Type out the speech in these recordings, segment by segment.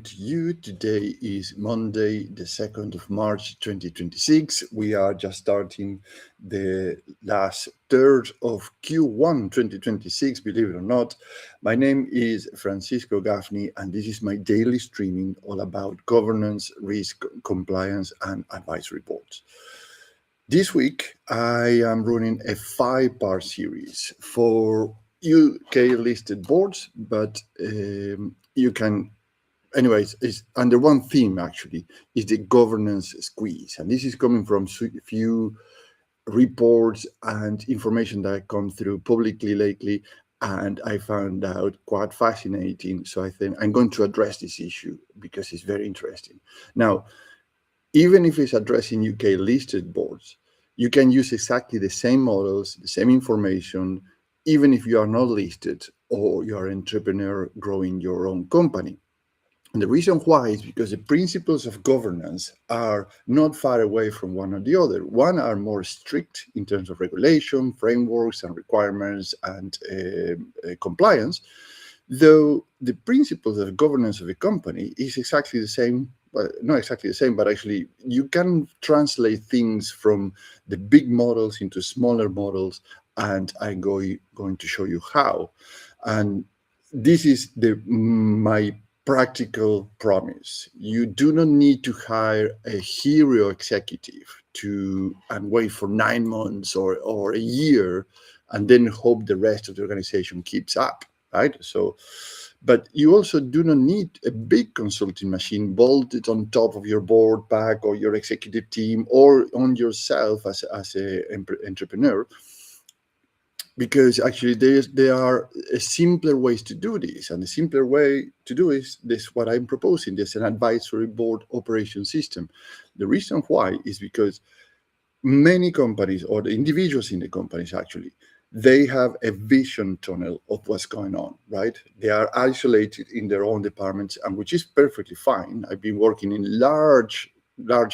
to you. Today is Monday, the 2nd of March 2026. We are just starting the last third of Q1 2026, believe it or not. My name is Francisco Gaffney, and this is my daily streaming all about governance, risk, compliance, and advisory boards. This week, I am running a 5-part series for UK listed boards, but you can, anyways, it's under one theme actually, is the governance squeeze. And this is coming from a few reports and information that I come through publicly lately, and I found out quite fascinating. So I think I'm going to address this issue because it's very interesting. Now, even if it's addressing UK listed boards, you can use exactly the same models, the same information, even if you are not listed or you are an entrepreneur growing your own company. And the reason why is because the principles of governance are not far away from one or the other. One are more strict in terms of regulation, frameworks and requirements and compliance, though the principles of governance of a company is exactly the same. Well, not exactly the same, but actually you can translate things from the big models into smaller models, and I'm going to show you how. And this is my practical promise. You do not need to hire a hero executive and wait for 9 months or a year and then hope the rest of the organization keeps up, right? But you also do not need a big consulting machine bolted on top of your board pack or your executive team or on yourself as an entrepreneur, because actually there are simpler ways to do this. And the simpler way to do is this, what I'm proposing, this an advisory board operation system. The reason why is because many companies, or the individuals in the companies actually, they have a vision tunnel of what's going on, right? They are isolated in their own departments, and which is perfectly fine. I've been working in large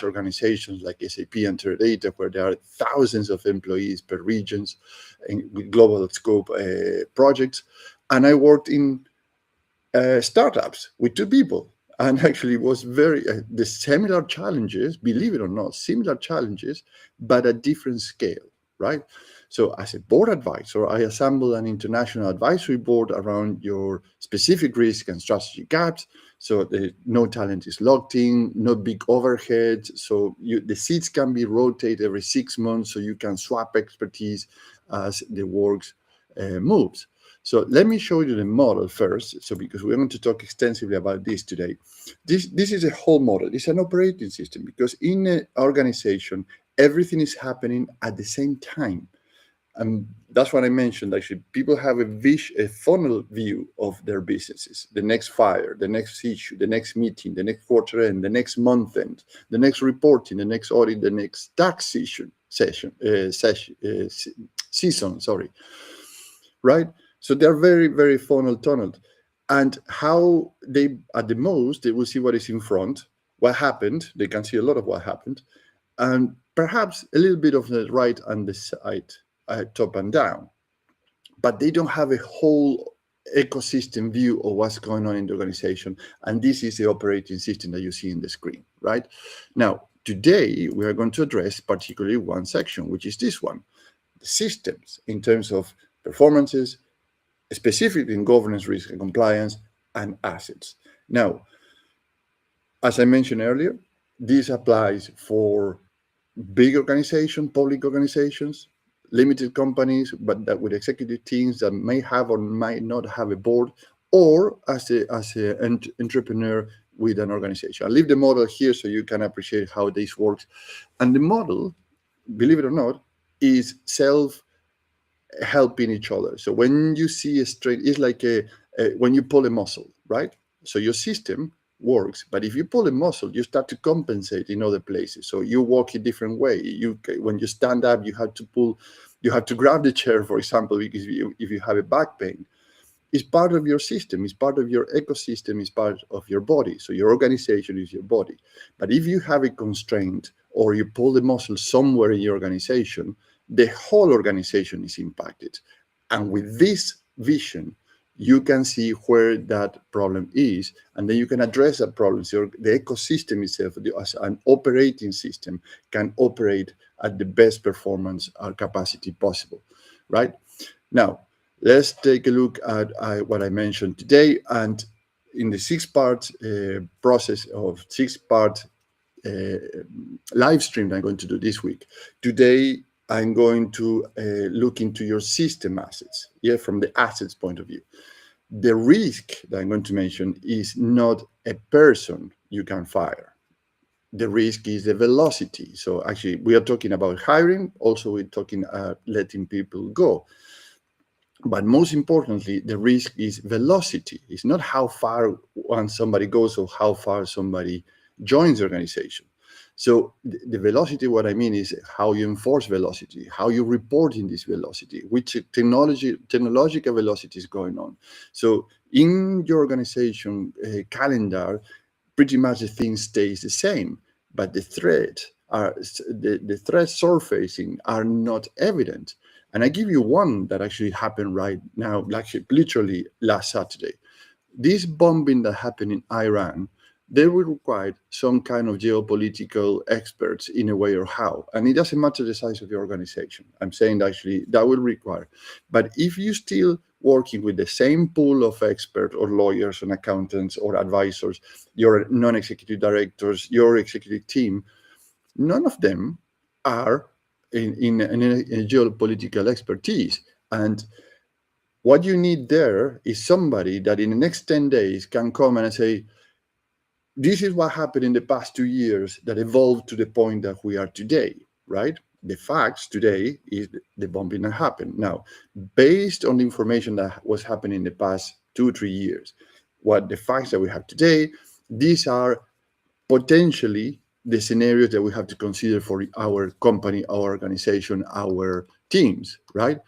organizations like SAP and Teradata, where there are thousands of employees per regions with global scope projects. And I worked in startups with 2 people. And actually was very, the similar challenges, believe it or not, similar challenges, but at different scale, right? So as a board advisor, I assemble an international advisory board around your specific risk and strategy gaps. So no talent is locked in, no big overhead. So the seats can be rotated every 6 months, so you can swap expertise as the works moves. So let me show you the model first. So because we're going to talk extensively about this today. This is a whole model. It's an operating system, because in an organization, everything is happening at the same time. And that's what I mentioned. Actually, people have a funnel view of their businesses: the next fire, the next issue, the next meeting, the next quarter end, the next month end, the next reporting, the next audit, the next tax season. Sorry, right? So they're very, very funnel tunneled. And how they, at the most, they will see what is in front, what happened. They can see a lot of what happened, and perhaps a little bit of the right and the side, top and down. But they don't have a whole ecosystem view of what's going on in the organization. And this is the operating system that you see in the screen, right? Now, today, we are going to address particularly one section, which is this one: the systems in terms of performances, specifically in governance, risk, and compliance, and assets. Now, as I mentioned earlier, this applies for big organizations, public organizations, limited companies, but that with executive teams that may have or might not have a board, or as an entrepreneur with an organization. I'll leave the model here so you can appreciate how this works. And the model, believe it or not, is helping each other. So when you see a straight, it's like when you pull a muscle, right? So your system works, but if you pull a muscle, you start to compensate in other places. So you walk a different way. When you stand up, you have to grab the chair, for example, because if you have a back pain. It's part of your system, it's part of your ecosystem, it's part of your body. So your organization is your body. But if you have a constraint or you pull the muscle somewhere in your organization, the whole organization is impacted. And with this vision, you can see where that problem is, and then you can address that problem. So the ecosystem itself, as an operating system, can operate at the best performance or capacity possible, right? Now, let's take a look at what I mentioned today. And in the six-part process of six-part live stream that I'm going to do this week, today I'm going to look into your system assets, from the assets point of view. The risk that I'm going to mention is not a person you can fire. The risk is the velocity. So actually, we are talking about hiring. Also, we're talking letting people go. But most importantly, the risk is velocity. It's not how far once somebody goes or how far somebody joins the organization. So the velocity, what I mean is how you enforce velocity, how you report in this velocity, which technological velocity is going on. So in your organization calendar, pretty much the thing stays the same, but the threat surfacing are not evident. And I give you one that actually happened right now, actually literally last Saturday. This bombing that happened in Iran, they will require some kind of geopolitical experts in a way or how. And it doesn't matter the size of your organization. I'm saying that actually that will require. But if you still working with the same pool of experts or lawyers and accountants or advisors, your non-executive directors, your executive team, none of them are in a geopolitical expertise. And what you need there is somebody that in the next 10 days can come and say, this is what happened in the past 2 years that evolved to the point that we are today, right? The facts today is the bombing that happened. Now, based on the information that was happening in the past 2 or 3 years, what the facts that we have today, these are potentially the scenarios that we have to consider for our company, our organization, our teams, right?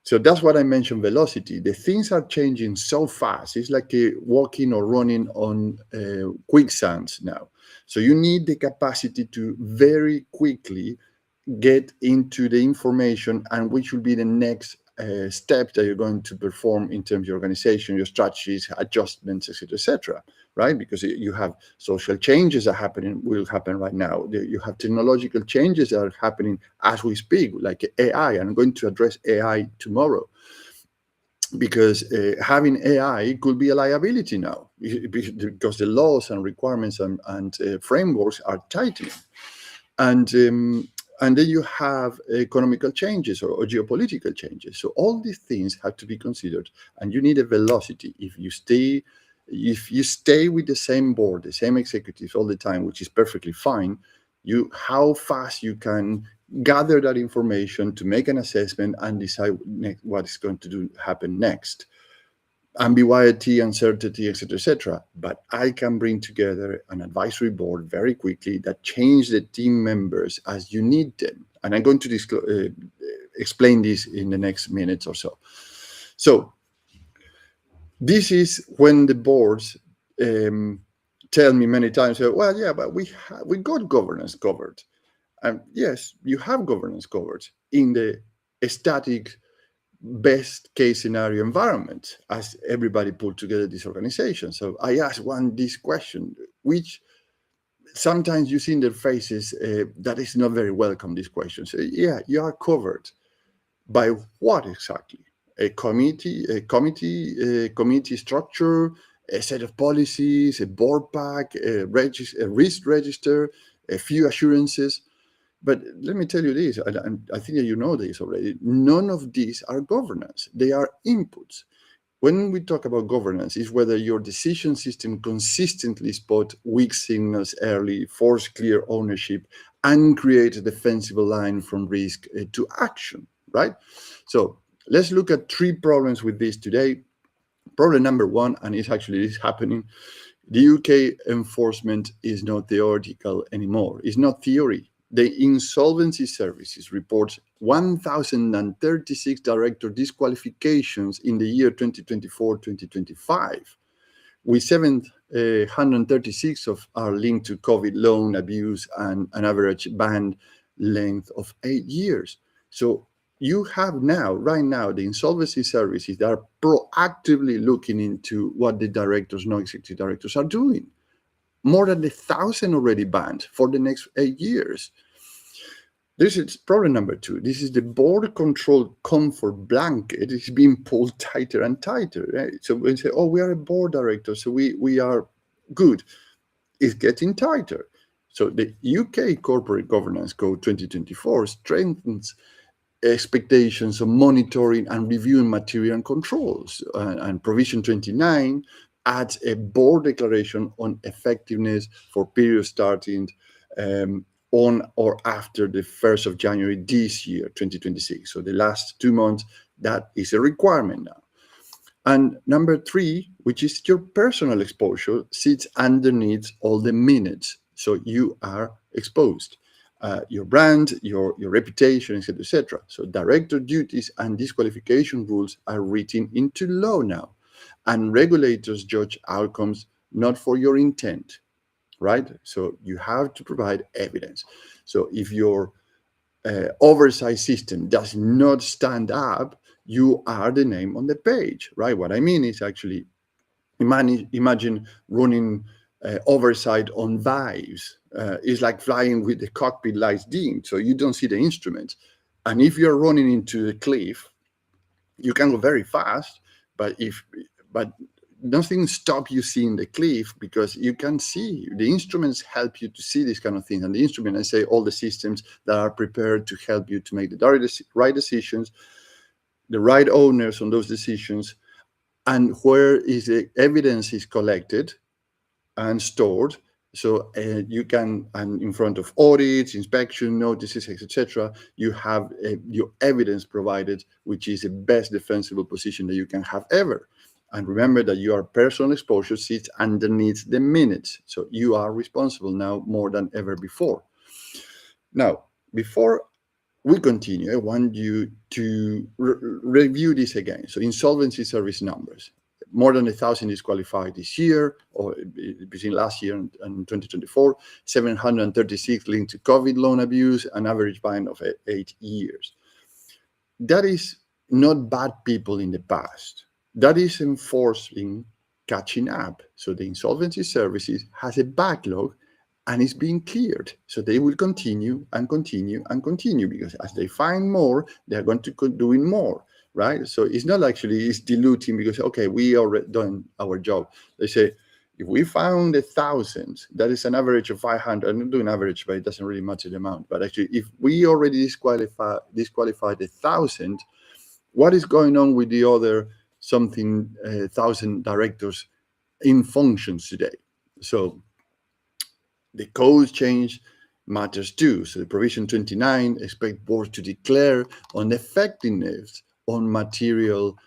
So that's what I mentioned, velocity. The things are changing so fast. It's like walking or running on quicksands now. So you need the capacity to very quickly get into the information and which will be the next step that you're going to perform in terms of your organization, your strategies, adjustments, etc., etc. Right? Because you have social changes that will happen right now. You have technological changes that are happening as we speak, like AI. I'm going to address AI tomorrow because having AI could be a liability now because the laws and requirements and frameworks are tightening. And then you have economical changes or geopolitical changes. So all these things have to be considered, and you need a velocity. If you stay with the same board, the same executives all the time, which is perfectly fine, how fast you can gather that information to make an assessment and decide what is going to happen next. Ambiguity, uncertainty, etc., etc. But I can bring together an advisory board very quickly that change the team members as you need them. And I'm going to explain this in the next minutes or so. So this is when the boards tell me many times, well, yeah, but we got governance covered. And yes, you have governance covered in the static best case scenario environment as everybody put together this organization. So I asked this question, which sometimes you see in their faces that is not very welcome, this question. So yeah, you are covered. By what exactly? A committee structure, a set of policies, a board pack, a risk register, a few assurances. But let me tell you this, and I think that you know this already, none of these are governance. They are inputs. When we talk about governance, is whether your decision system consistently spot weak signals early, force clear ownership, and create a defensible line from risk to action, right? So let's look at 3 problems with this today. Problem number 1, and it's actually happening, the UK enforcement is not theoretical anymore. It's not theory. The Insolvency Services reports 1,036 director disqualifications in the year 2024-2025, with 736 of are linked to COVID loan abuse and an average ban length of 8 years. So you have now, right now, the insolvency services that are proactively looking into what the directors, non-executive directors are doing. More than 1,000 already banned for the next 8 years. This is problem number two. This is the board control comfort blanket. It's being pulled tighter and tighter. Right? So we say, oh, we are a board director, so we are good. It's getting tighter. So the UK Corporate Governance Code 2024 strengthens expectations of monitoring and reviewing material and controls. And Provision 29 adds a board declaration on effectiveness for periods starting on or after the 1st of January this year, 2026. So the last 2 months, that is a requirement now. And number three, which is your personal exposure, sits underneath all the minutes. So you are exposed. Your brand, your reputation, etc., etc. So director duties and disqualification rules are written into law now. And regulators judge outcomes not for your intent, right? So you have to provide evidence. So if your oversight system does not stand up, you are the name on the page, right? What I mean is actually imagine running oversight on Vives. It's like flying with the cockpit lights dimmed, so you don't see the instruments. And if you're running into the cliff, you can go very fast, but nothing stops you seeing the cliff because you can see. The instruments help you to see this kind of thing. And the instrument, I say, all the systems that are prepared to help you to make the right decisions, the right owners on those decisions, and where is the evidence is collected and stored. So you can, and in front of audits, inspection notices, etc., you have your evidence provided, which is the best defensible position that you can have ever. And remember that your personal exposure sits underneath the minutes. So you are responsible now more than ever before. Now, before we continue, I want you to review this again. So insolvency service numbers. More than 1,000 disqualified this year, or between last year and 2024, 736 linked to COVID loan abuse, an average ban of 8 years. That is not bad people in the past. That is enforcing catching up. So the insolvency services has a backlog and it's being cleared. So they will continue and continue and continue because as they find more, they're going to keep doing more, right? So it's not actually, it's diluting because, okay, we already done our job. They say, if we found 1,000, that is an average of 500. I'm not doing average, but it doesn't really matter the amount. But actually, if we already disqualified 1,000, what is going on with the other something 1,000 directors in functions today? So the code change matters too. So the provision 29 expect boards to declare on effectiveness on material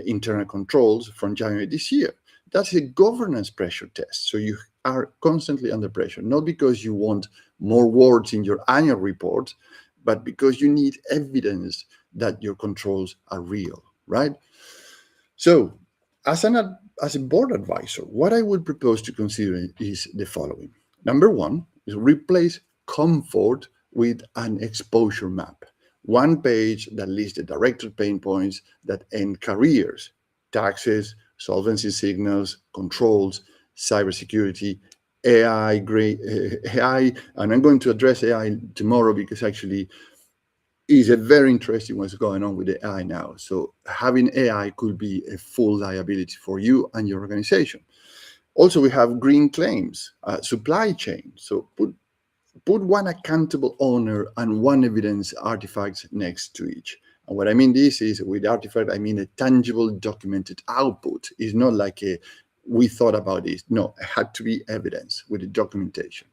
internal controls from January this year. That's a governance pressure test. So you are constantly under pressure, not because you want more words in your annual report, but because you need evidence that your controls are real, right? So as a board advisor, what I would propose to consider is the following. Number one is replace comfort with an exposure map. One page that lists the director pain points that end careers, taxes, solvency signals, controls, cybersecurity, AI, and I'm going to address AI tomorrow because actually is a very interesting what's going on with AI now. So having AI could be a full liability for you and your organization. Also, we have green claims, supply chain. So put one accountable owner and one evidence artifact next to each. And what I mean this is with artifact, I mean a tangible documented output. It's not like we thought about this. No, it had to be evidence with the documentation.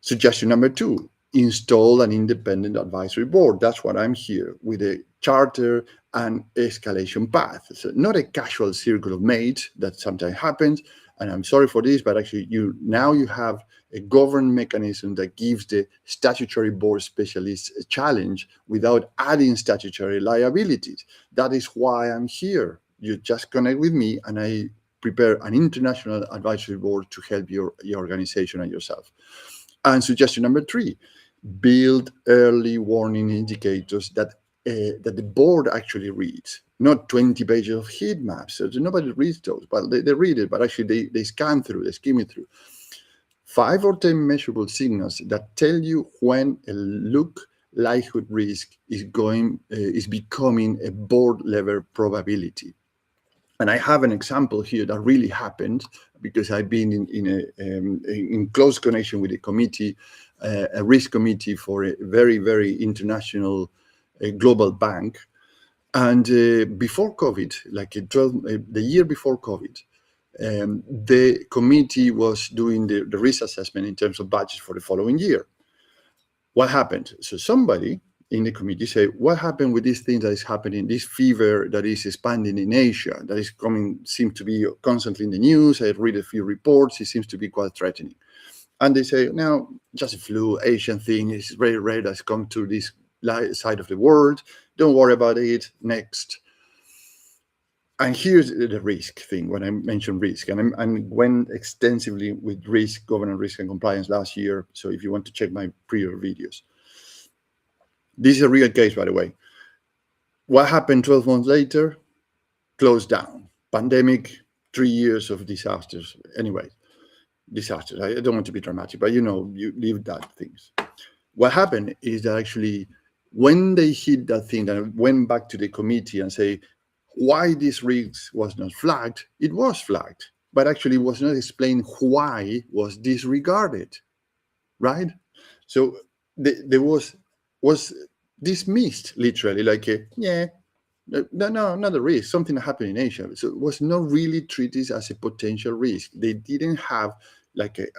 Suggestion number two, install an independent advisory board. That's what I'm here with a charter and escalation path. So not a casual circle of mates that sometimes happens. And I'm sorry for this, but actually you have a governed mechanism that gives the statutory board specialists a challenge without adding statutory liabilities. That is why I'm here. You just connect with me and I prepare an international advisory board to help your organization and yourself. And suggestion number three, build early warning indicators that that the board actually reads, not 20 pages of heat maps. So nobody reads those, but they read it, but actually they scan through, they skim it through. 5 or 10 measurable signals that tell you when a look likelihood risk is becoming a board level probability. And I have an example here that really happened because I've been in close connection with a committee, a risk committee for a very, very international global bank. And before COVID, like the year before COVID, the committee was doing the risk assessment in terms of budget for the following year. What happened? So somebody in the committee say, what happened with this thing that is happening, this fever that is expanding in Asia, that is coming, seems to be constantly in the news. I read a few reports, it seems to be quite threatening. And they say, no, just a flu, Asian thing, it's very rare that's come to this side of the world. Don't worry about it, next. And here's the risk thing when I mentioned risk, and I went extensively with risk, governance, risk, and compliance last year. So if you want to check my prior videos, this is a real case, by the way. What happened 12 months later? Closed down. Pandemic, 3 years of disasters. Anyway, disasters. I don't want to be dramatic, but you live that things. What happened is that actually, when they hit that thing, that went back to the committee and say, why this risk was not flagged, it was flagged, but actually was not explained why was disregarded, right? So there was dismissed literally, like no, not a risk, something that happened in Asia. So it was not really treated as a potential risk. They didn't have,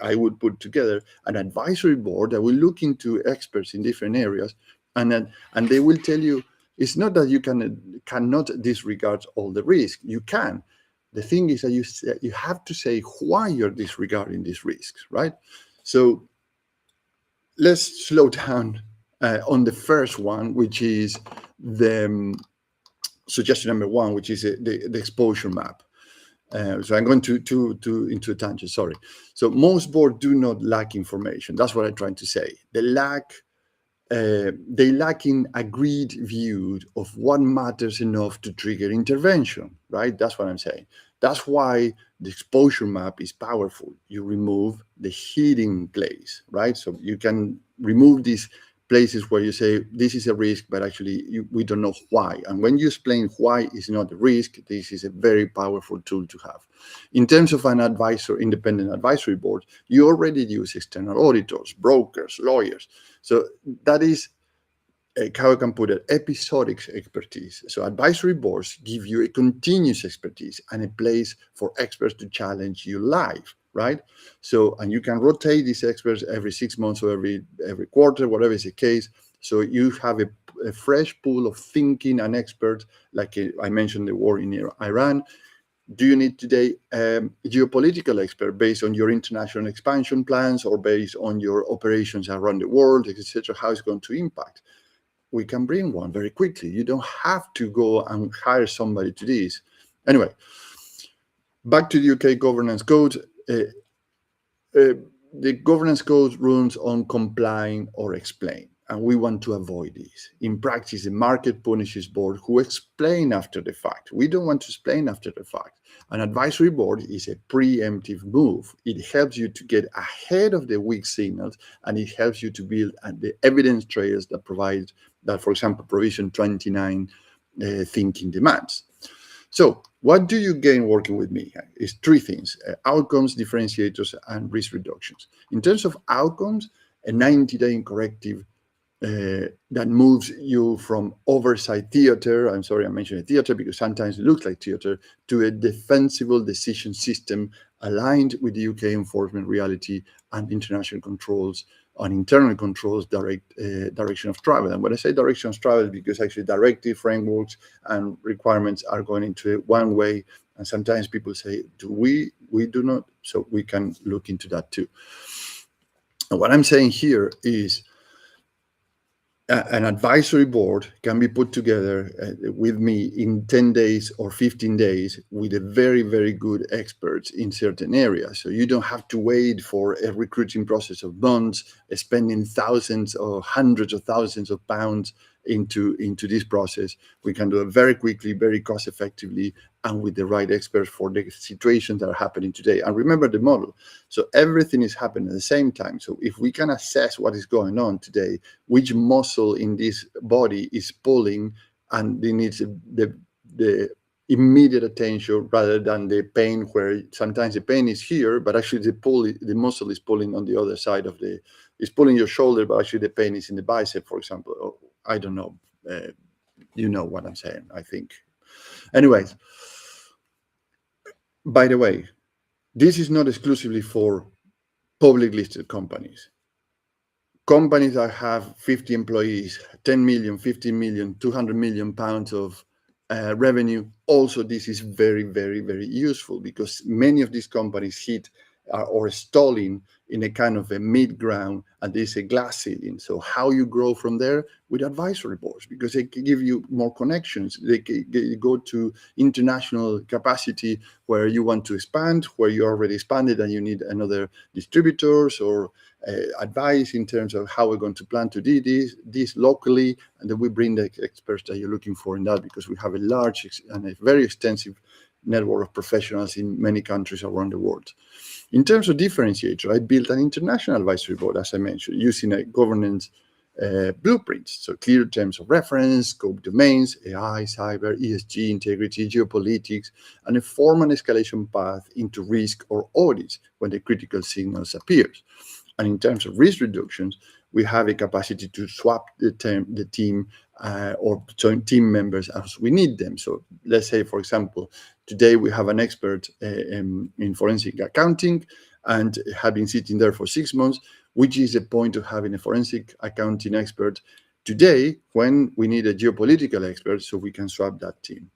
I would put together an advisory board that will look into experts in different areas, and they will tell you, it's not that you cannot disregard all the risk. You can. The thing is that you have to say why you're disregarding these risks, right? So let's slow down on the first one, which is the suggestion number one, which is the exposure map. So I'm going to into a tangent. Sorry. So most boards do not lack information. That's what I'm trying to say. They lack in agreed view of what matters enough to trigger intervention, right? That's what I'm saying. That's why the exposure map is powerful. You remove the hidden place, right? So you can remove these places where you say, this is a risk, but actually we don't know why. And when you explain why it's not a risk, this is a very powerful tool to have. In terms of an independent advisory board, you already use external auditors, brokers, lawyers. So that is, how I can put it, episodic expertise. So advisory boards give you a continuous expertise and a place for experts to challenge you live, right? So, and you can rotate these experts every 6 months or every quarter, whatever is the case. So you have a fresh pool of thinking and experts, like I mentioned the war in Iran. Do you need today geopolitical expert based on your international expansion plans or based on your operations around the world, etc., how it's going to impact? We can bring one very quickly. You don't have to go and hire somebody to this. Anyway, back to the UK governance code. The governance code rules on complying or explain, and we want to avoid this. In practice, the market punishes board who explain after the fact. We don't want to explain after the fact. An advisory board is a preemptive move. It helps you to get ahead of the weak signals, and it helps you to build the evidence trails that provide that, for example, provision 29 thinking demands. So what do you gain working with me? It's three things: outcomes, differentiators, and risk reductions. In terms of outcomes, a 90-day corrective that moves you from oversight theater, I'm sorry I mentioned theater because sometimes it looks like theater, to a defensible decision system aligned with the UK enforcement reality and international controls on internal controls direction of travel. And when I say direction of travel, because actually directive frameworks and requirements are going into one way, and sometimes people say, we do not, so we can look into that too. And what I'm saying here is an advisory board can be put together with me in 10 days or 15 days with a very, very good experts in certain areas. So you don't have to wait for a recruiting process of months, spending thousands or hundreds of thousands of pounds into this process. We can do it very quickly, very cost effectively, and with the right experts for the situations that are happening today. And remember the model. So everything is happening at the same time. So if we can assess what is going on today, which muscle in this body is pulling, and it needs the immediate attention rather than the pain, where sometimes the pain is here, but actually the muscle is pulling on the other side of it's pulling your shoulder, but actually the pain is in the bicep, for example. Or, I don't know. You know what I'm saying, I think. Anyways, by the way, this is not exclusively for public listed companies. Companies that have 50 employees, 10 million, 15 million, 200 million pounds of revenue. Also, this is very, very, very useful, because many of these companies hit or stalling in a kind of a mid-ground, and there's a glass ceiling. So how you grow from there? With advisory boards, because they can give you more connections. They can go to international capacity where you want to expand, where you already expanded and you need another distributors, or advice in terms of how we're going to plan to do this locally, and then we bring the experts that you're looking for in that, because we have a large and a very extensive network of professionals in many countries around the world. In terms of differentiator, I built an international advisory board, as I mentioned, using a governance blueprints. So clear terms of reference, scope domains, AI, cyber, ESG, integrity, geopolitics, and a formal escalation path into risk or audits when the critical signals appears. And in terms of risk reductions, we have a capacity to swap the team or team members as we need them. So let's say, for example, today we have an expert in forensic accounting and have been sitting there for 6 months, which is the point of having a forensic accounting expert today when we need a geopolitical expert, so we can swap that team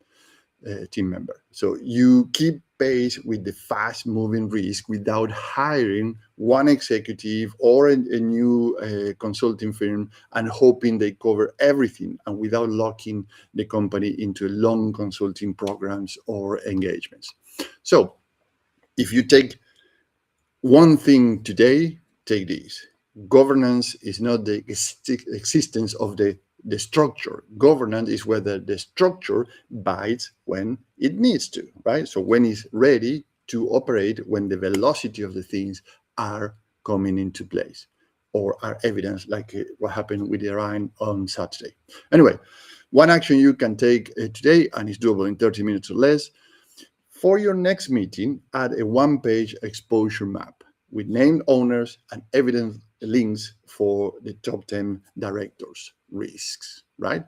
member. So you keep pace with the fast-moving risk without hiring one executive or a new consulting firm and hoping they cover everything, and without locking the company into long consulting programs or engagements. So if you take one thing today, take this. Governance is not the existence of the structure. Governance is whether the structure bites when it needs to, right? So when it's ready to operate, when the velocity of the things are coming into place or are evidence, like what happened with Iran on Saturday. Anyway, one action you can take today, and it's doable in 30 minutes or less. For your next meeting, add a one-page exposure map with named owners and evidence links for the top 10 directors' risks, right?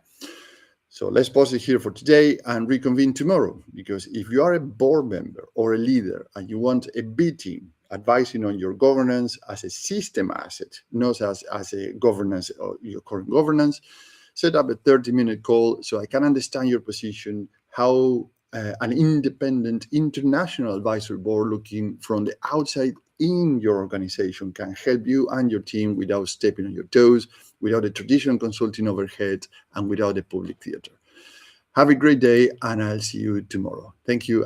So let's pause it here for today and reconvene tomorrow, because if you are a board member or a leader and you want a B team advising on your governance as a system asset, not as a governance or your current governance, set up a 30-minute call so I can understand your position, how an independent international advisory board looking from the outside in your organization can help you and your team without stepping on your toes, without a traditional consulting overhead, and without a public theater. Have a great day, and I'll see you tomorrow. Thank you.